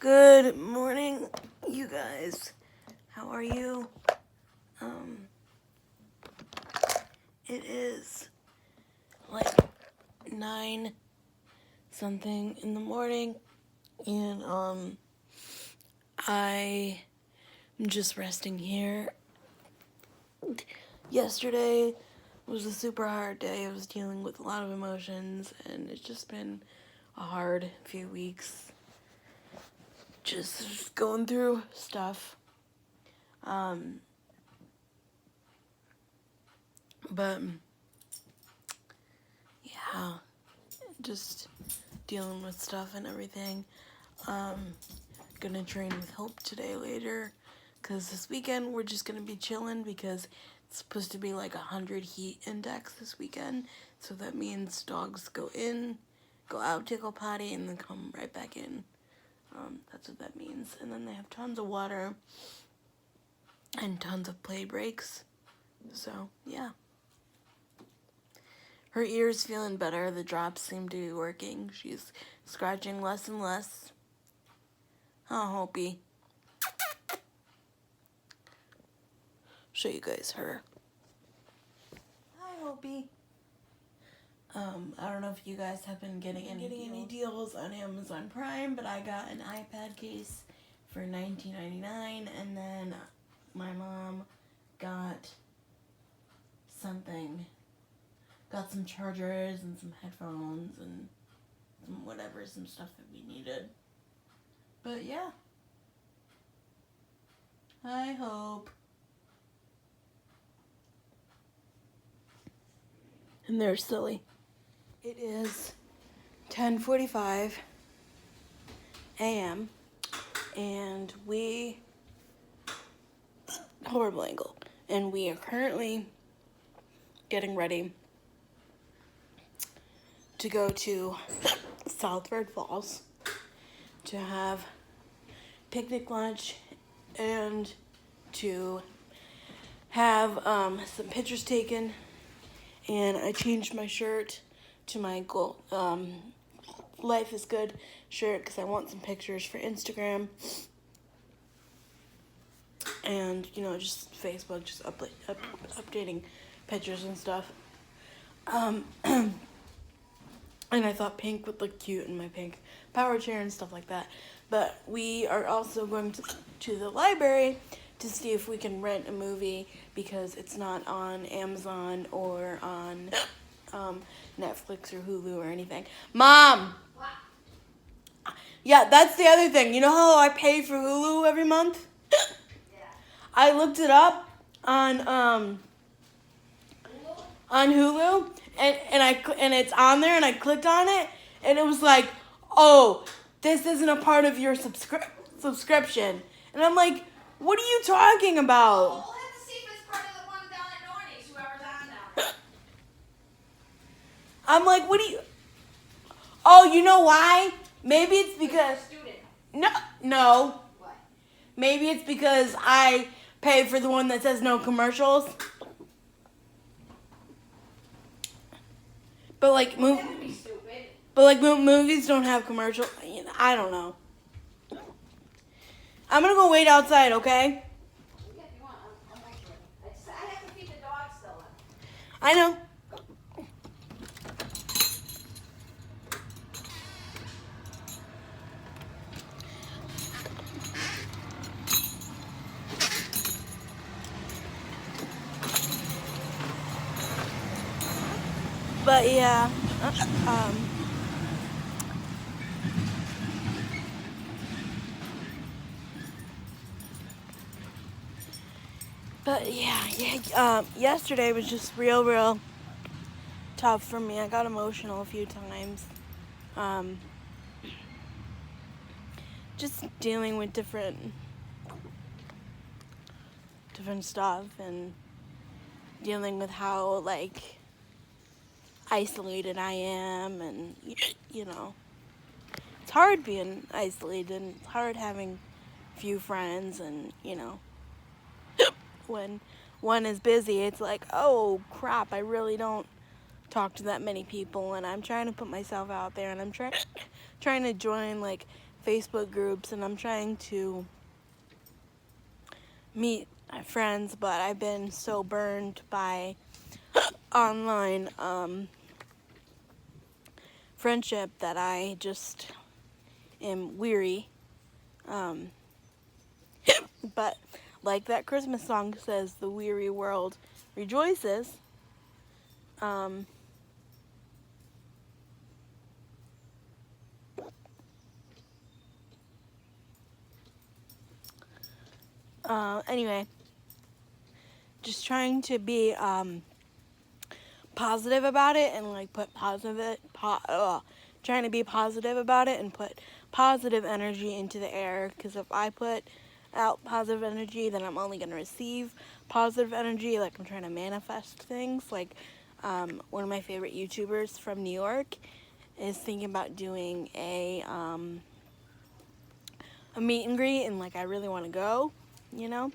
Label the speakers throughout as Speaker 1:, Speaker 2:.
Speaker 1: Good morning, you guys. How are you? It is like 9 something in the morning, and I am just resting here. Yesterday was a super hard day. I was dealing with a lot of emotions, and it's just been a hard few weeks. Just going through stuff. But yeah, just dealing with stuff and everything. Gonna train with Hope today later, because this weekend we're just gonna be chilling because it's supposed to be like 100 heat index this weekend. So that means dogs go in, go out, take a potty, and then come right back in. That's what that means. And then they have tons of water and tons of play breaks. So yeah. Her ear's feeling better. The drops seem to be working. She's scratching less and less. Oh, Hopi. Show you guys her. Hi, Hopi. I don't know if you guys have been getting any deals on Amazon Prime, but I got an iPad case for $19.99, and then my mom got some chargers and some headphones and some stuff that we needed. But yeah. I hope. And they're silly. It is 10:45 a.m. and horrible angle. And we are currently getting ready to go to Southward Falls to have picnic lunch and to have some pictures taken. And I changed my shirt to my Life is Good shirt because I want some pictures for Instagram. And, just Facebook, just updating pictures and stuff. And I thought pink would look cute in my pink power chair and stuff like that. But we are also going to the library to see if we can rent a movie because it's not on Amazon or on Netflix or Hulu or anything. Mom! What? Yeah, that's the other thing. You know how I pay for Hulu every month? Yeah. I looked it up on Hulu, and it's on there, and I clicked on it, and it was like, oh, this isn't a part of your subscription. And I'm like, what are you talking about?
Speaker 2: Well, we'll have to see if it's part of the one down at Nordy's, whoever's on now.
Speaker 1: I'm like, what do you... Oh, you know why? Maybe it's because... No.
Speaker 2: What?
Speaker 1: Maybe it's because I pay for the one that says no commercials. But like,
Speaker 2: That would be stupid.
Speaker 1: But like movies don't have commercials. I don't know. I'm gonna go wait outside, okay?
Speaker 2: Yeah, if you want, I'm not sure. I have to feed the dog still.
Speaker 1: I know. But yeah, yesterday was just real tough for me. I got emotional a few times. Just dealing with different stuff and dealing with how like isolated I am, and it's hard being isolated. It's hard having few friends, and when one is busy, it's like, oh crap, I really don't talk to that many people, and I'm trying to put myself out there, and I'm trying to join like Facebook groups, and I'm trying to meet my friends, but I've been so burned by online friendship that I just am weary. Um, but like that Christmas song says, the weary world rejoices. Um, anyway, just trying to be positive about it and like put trying to be positive about it and put positive energy into the air, because if I put out positive energy, then I'm only going to receive positive energy. Like I'm trying to manifest things. Like one of my favorite YouTubers from New York is thinking about doing a meet and greet, and like I really want to go, you know,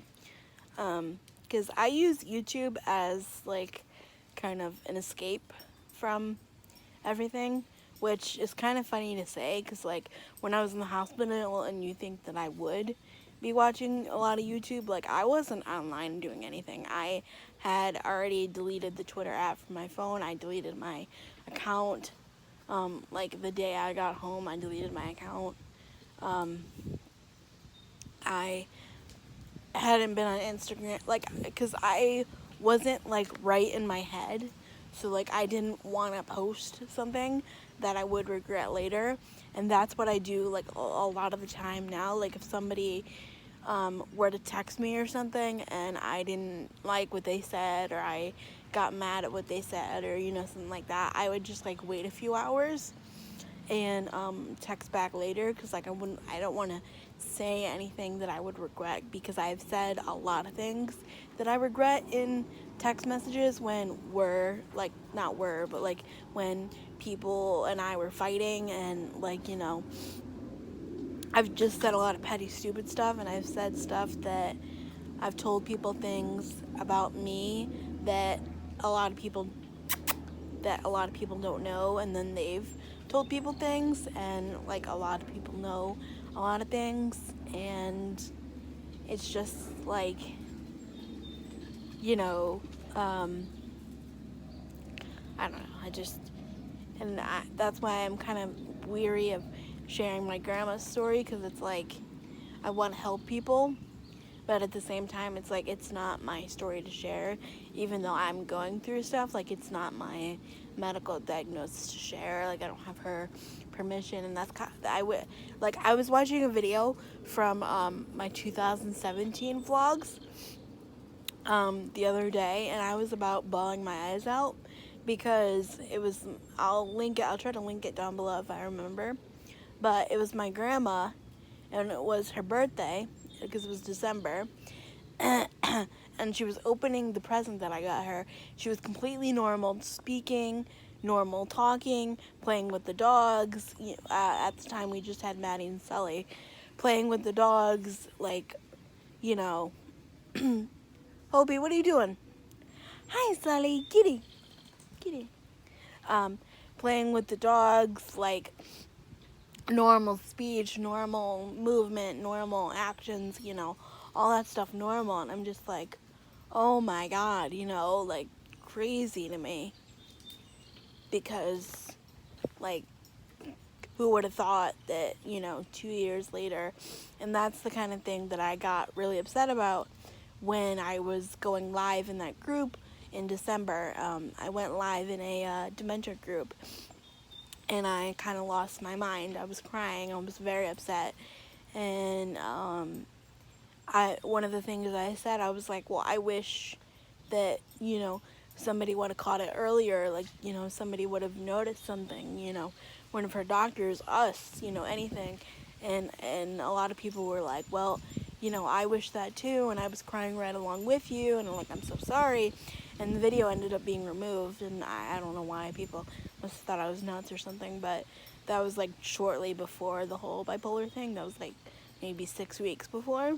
Speaker 1: because I use YouTube as like kind of an escape from everything, which is kind of funny to say, because like when I was in the hospital and you think that I would be watching a lot of YouTube, like I wasn't online doing anything. I had already deleted the Twitter app from my phone. I deleted my account. Like the day I got home, I deleted my account. I hadn't been on Instagram, like, because I wasn't like right in my head, so like I didn't want to post something that I would regret later. And that's what I do like a lot of the time now. Like if somebody were to text me or something and I didn't like what they said, or I got mad at what they said, or you know, something like that, I would just like wait a few hours and text back later, because like I don't want to say anything that I would regret, because I've said a lot of things that I regret in text messages when but like when people and I were fighting, and like, you know, I've just said a lot of petty stupid stuff, and I've said stuff that I've told people things about me that a lot of people don't know, and then they've told people things, and like a lot of people know a lot of things, and it's just like, you know, I don't know, that's why I'm kind of weary of sharing my grandma's story, because it's like I want to help people, but at the same time it's like it's not my story to share, even though I'm going through stuff. Like it's not my medical diagnosis to share. Like I don't have her permission, and that's I was watching a video from my 2017 vlogs the other day, and I was about bawling my eyes out, because it was, I'll try to link it down below if I remember, but it was my grandma, and it was her birthday, because it was December, and she was opening the present that I got her. She was completely normal speaking, normal talking, playing with the dogs. At the time we just had Maddie and Sully, playing with the dogs, like, you know. Hobie, what are you doing? Hi, Sully, kitty. Playing with the dogs, like normal speech, normal movement, normal actions, you know, all that stuff normal. And I'm just like, oh my God, you know, like crazy to me, because like who would have thought that, you know, 2 years later. And that's the kind of thing that I got really upset about when I was going live in that group in December. I went live in a dementia group, and I kind of lost my mind. I was crying. I was very upset. And one of the things I said, I was like, well, I wish that, you know, somebody would have caught it earlier. Like, you know, somebody would have noticed something, you know, one of her doctors, us, you know, anything. And a lot of people were like, well, you know, I wish that too, and I was crying right along with you, and I'm like, I'm so sorry. And the video ended up being removed, and I don't know why. People must have thought I was nuts or something, but that was like shortly before the whole bipolar thing. That was like maybe 6 weeks before.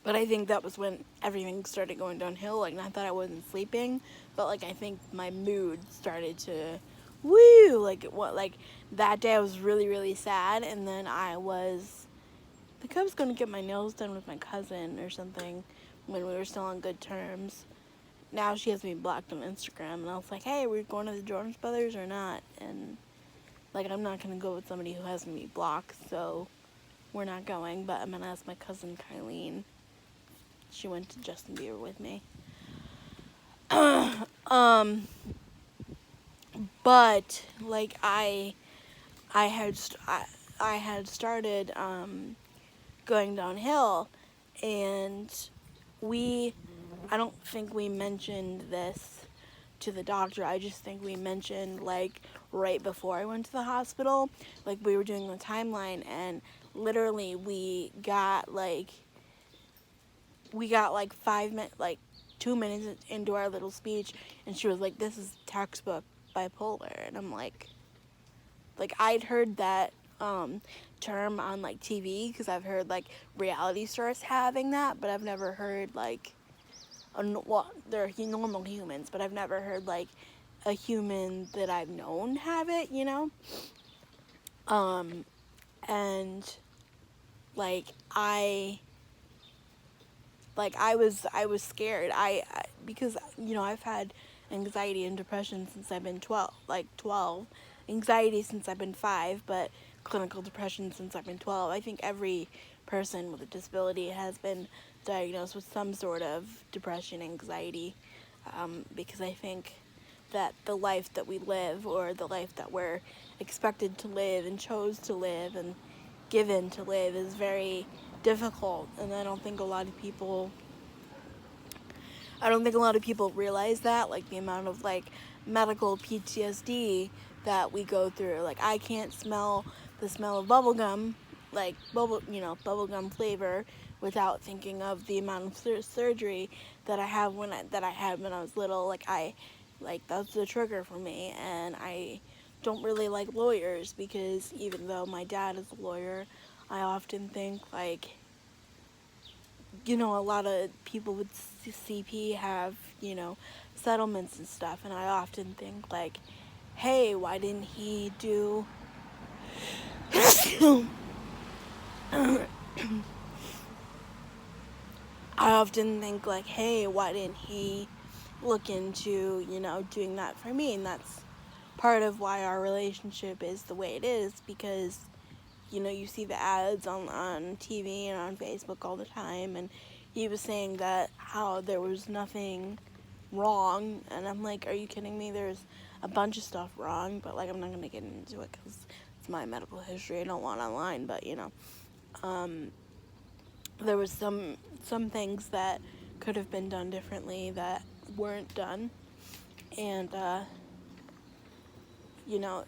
Speaker 1: But I think that was when everything started going downhill. Like, not that I wasn't sleeping, but like I think my mood started to woo, like what, like that day I was really, really sad, and then I think I was going to get my nails done with my cousin or something when we were still on good terms. Now she has me blocked on Instagram, and I was like, hey, we're going to the Jonas Brothers or not? And like, I'm not going to go with somebody who has me blocked, so we're not going, but I'm going to ask my cousin Kylene. She went to Justin Bieber with me. um, but like I had I had started going downhill, and we I don't think we mentioned this to the doctor. I just think we mentioned like right before I went to the hospital, like we were doing the timeline, and literally we got like 5 minutes, like 2 minutes into our little speech, and she was like, "This is textbook bipolar," and I'm like I'd heard that term on like TV because I've heard like reality stars having that, but I've never heard like well, they're normal humans, but I've never heard like a human that I've known have it, you know. And like I was scared. I because you know I've had anxiety and depression since I've been 12, anxiety since I've been 5, but clinical depression since I've been 12. I think every person with a disability has been diagnosed with some sort of depression, anxiety, because I think that the life that we live, or the life that we're expected to live and chose to live and given to live, is very difficult, and I don't think a lot of people realize that, like the amount of like medical PTSD that we go through. Like I can't smell the smell of bubblegum, like bubblegum flavor, without thinking of the amount of surgery that I had when I was little. Like that's the trigger for me, and I don't really like lawyers because even though my dad is a lawyer, I often think like, you know, a lot of people with CP have, you know, settlements and stuff, and I often think like, hey, why didn't he do I often think like, hey, why didn't he look into, you know, doing that for me? And that's part of why our relationship is the way it is, because you know, you see the ads on TV and on Facebook all the time, and he was saying that how there was nothing wrong, and I'm like, are you kidding me? There's a bunch of stuff wrong, but like I'm not going to get into it because it's my medical history. I don't want online, but you know, there was some things that could have been done differently that weren't done, and you know,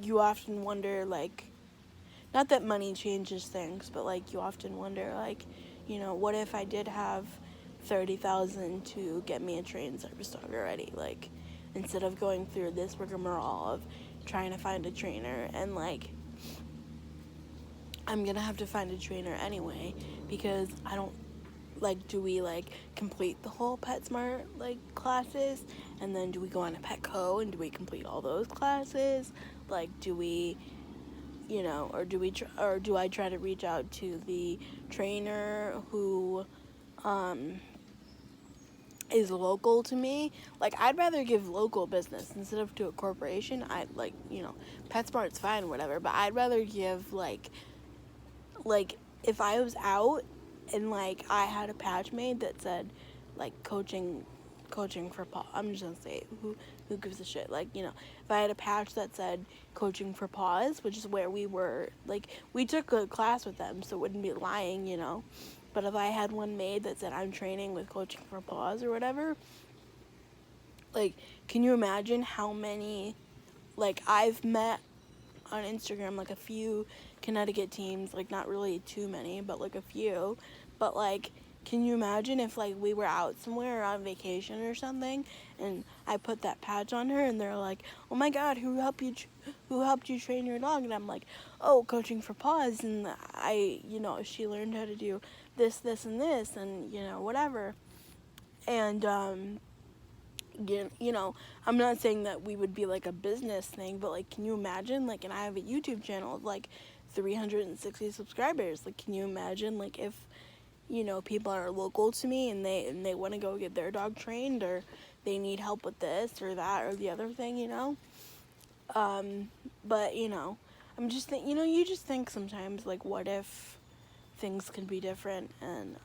Speaker 1: you often wonder like, not that money changes things, but like you often wonder like, you know, what if I did have 30,000 to get me a trained service dog already, like instead of going through this rigmarole of trying to find a trainer, and like I'm gonna have to find a trainer anyway because I don't like, do we like complete the whole PetSmart like classes, and then do we go on a Petco and do we complete all those classes, like do we, you know, or do I try to reach out to the trainer who is local to me? Like I'd rather give local business instead of to a corporation. I like, you know, PetSmart's fine, whatever, but I'd rather give like if I was out and like I had a patch made that said like coaching for paws. I'm just gonna say it. Who gives a shit? Like, you know, if I had a patch that said coaching for paws, which is where we were, like we took a class with them, so it wouldn't be lying, you know. But if I had one made that said I'm training with coaching for paws or whatever, like, can you imagine how many, like I've met on Instagram like a few Connecticut teams, like not really too many, but like a few. But like, can you imagine if like we were out somewhere on vacation or something, and I put that patch on her, and they're like, "Oh my God, who helped you train your dog?" And I'm like, "Oh, coaching for paws, and you know, she learned how to do this, and this, and you know, whatever." And you know, I'm not saying that we would be like a business thing, but like, can you imagine? Like, and I have a YouTube channel of like 360 subscribers. Like, can you imagine like if, you know, people are local to me and they want to go get their dog trained, or they need help with this or that or the other thing, you know? But you know, I'm just think, you know, you just think sometimes like, what if things could be different, and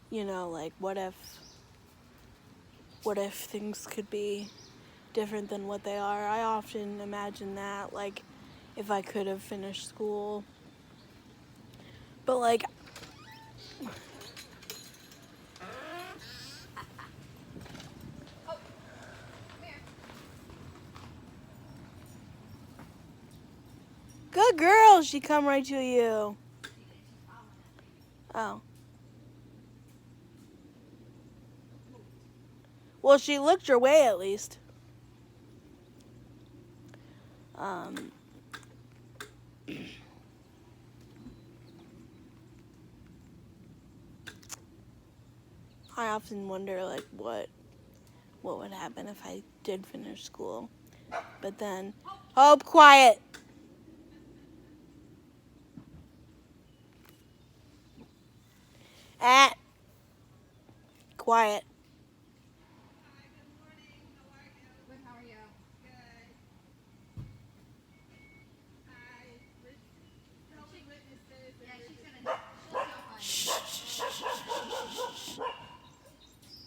Speaker 1: you know, like what if things could be different than what they are. I often imagine that, like, if I could have finished school. But like,
Speaker 2: Come here.
Speaker 1: good girl, she come right to you. Oh. Well, she looked your way at least. I often wonder like what would happen if I did finish school. But then, Hope, quiet. Ah, quiet.
Speaker 2: Good, how are you? Yeah, she's gonna, she'll find it.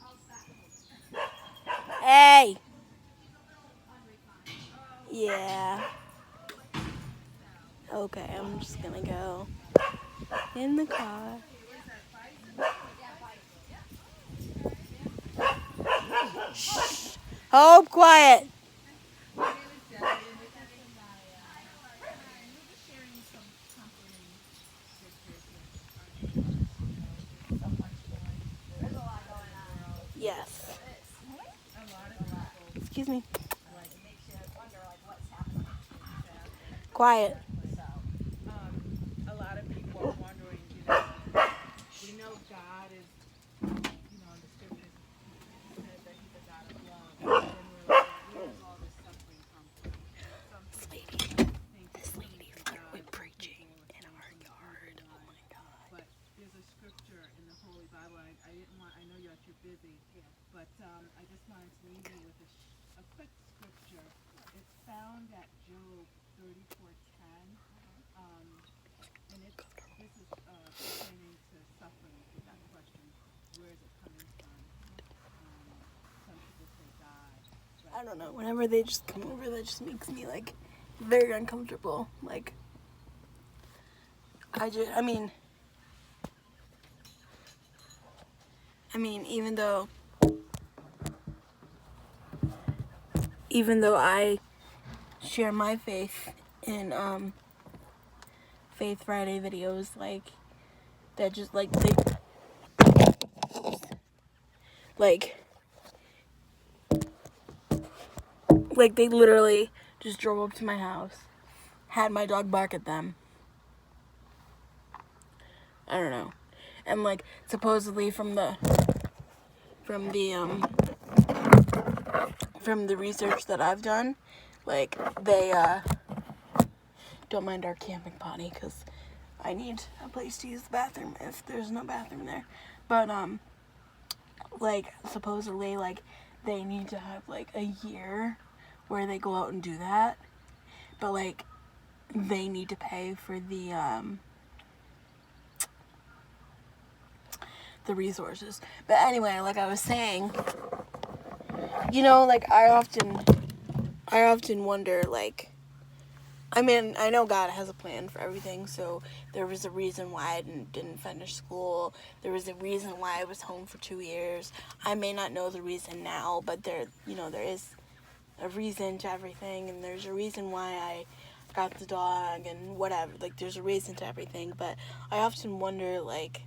Speaker 2: I'll stop.
Speaker 1: Hey. Yeah. Okay, I'm just gonna go in the car. Shh. Hope, quiet. Yes. Excuse me. Quiet.
Speaker 3: A lot of people are wondering, we know God is, in the scriptures, he says that he's a God of love. And then we're like, where does all this suffering come from? Some people think
Speaker 1: This
Speaker 3: that
Speaker 1: lady
Speaker 3: he's
Speaker 1: flirted
Speaker 3: God
Speaker 1: with
Speaker 3: of
Speaker 1: preaching
Speaker 3: people
Speaker 1: in our yard. Oh my God.
Speaker 3: But there's a scripture in the Holy Bible. I know you're too busy, but I just wanted to leave you with a quick scripture. It's found at Job 34:10. And this is pertaining to suffering. If you got questions, where is it coming from? Some people say God.
Speaker 1: I don't know. Whenever they just come over, that just makes me like very uncomfortable. Like, I mean, even though I share my faith in Faith Friday videos, like that just like they literally just drove up to my house, had my dog bark at them. I don't know. And like supposedly from the research that I've done, like they don't mind our camping potty because I need a place to use the bathroom if there's no bathroom there. But like supposedly like they need to have like a year where they go out and do that, but like they need to pay for the resources. But anyway, like I was saying, like I often wonder, like, I mean, I know God has a plan for everything, so there was a reason why I didn't finish school. There was a reason why I was home for 2 years. I may not know the reason now, but there is a reason to everything, and there's a reason why I got the dog and whatever. Like, there's a reason to everything, but I often wonder, like,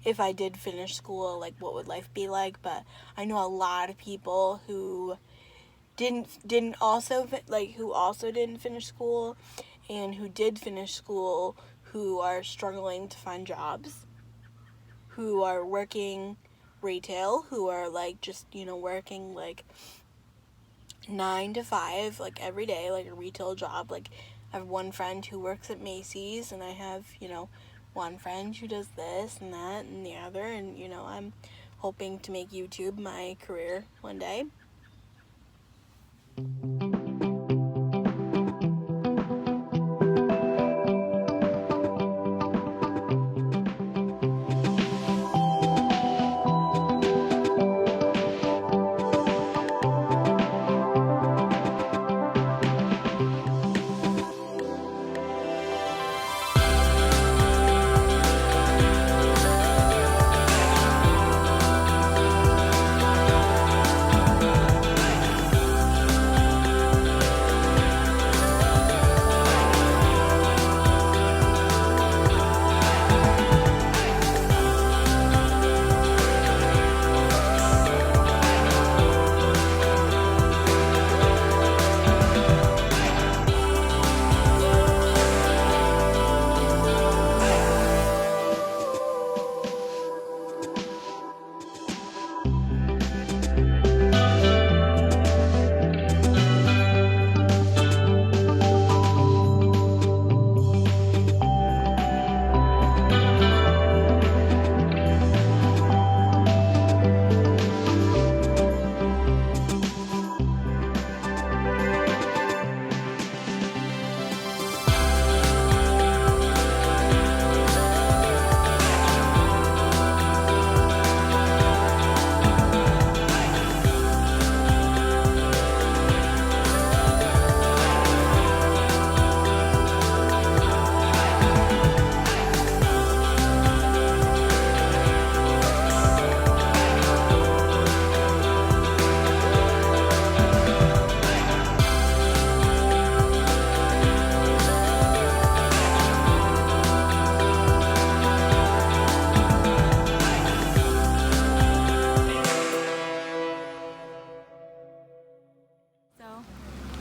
Speaker 1: if I did finish school, like, what would life be like? But I know a lot of people who didn't also finish school, and who did finish school, who are struggling to find jobs. who are working retail, who are like just, you know, working like 9 to 5 like every day, like a retail job. Like I have one friend who works at Macy's, and I have, you know, one friend who does this and that and the other, and you know, I'm hoping to make YouTube my career one day.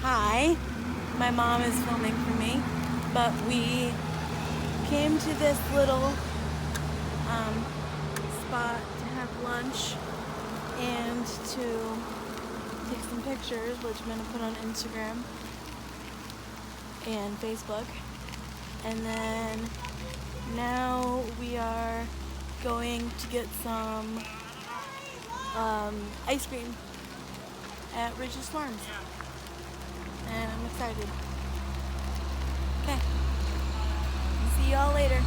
Speaker 1: Hi, my mom is filming for me, but we came to this little spot to have lunch and to take some pictures, which I'm going to put on Instagram and Facebook. And then now we are going to get some ice cream at Rich's Farms. And I'm excited. Okay. See y'all later.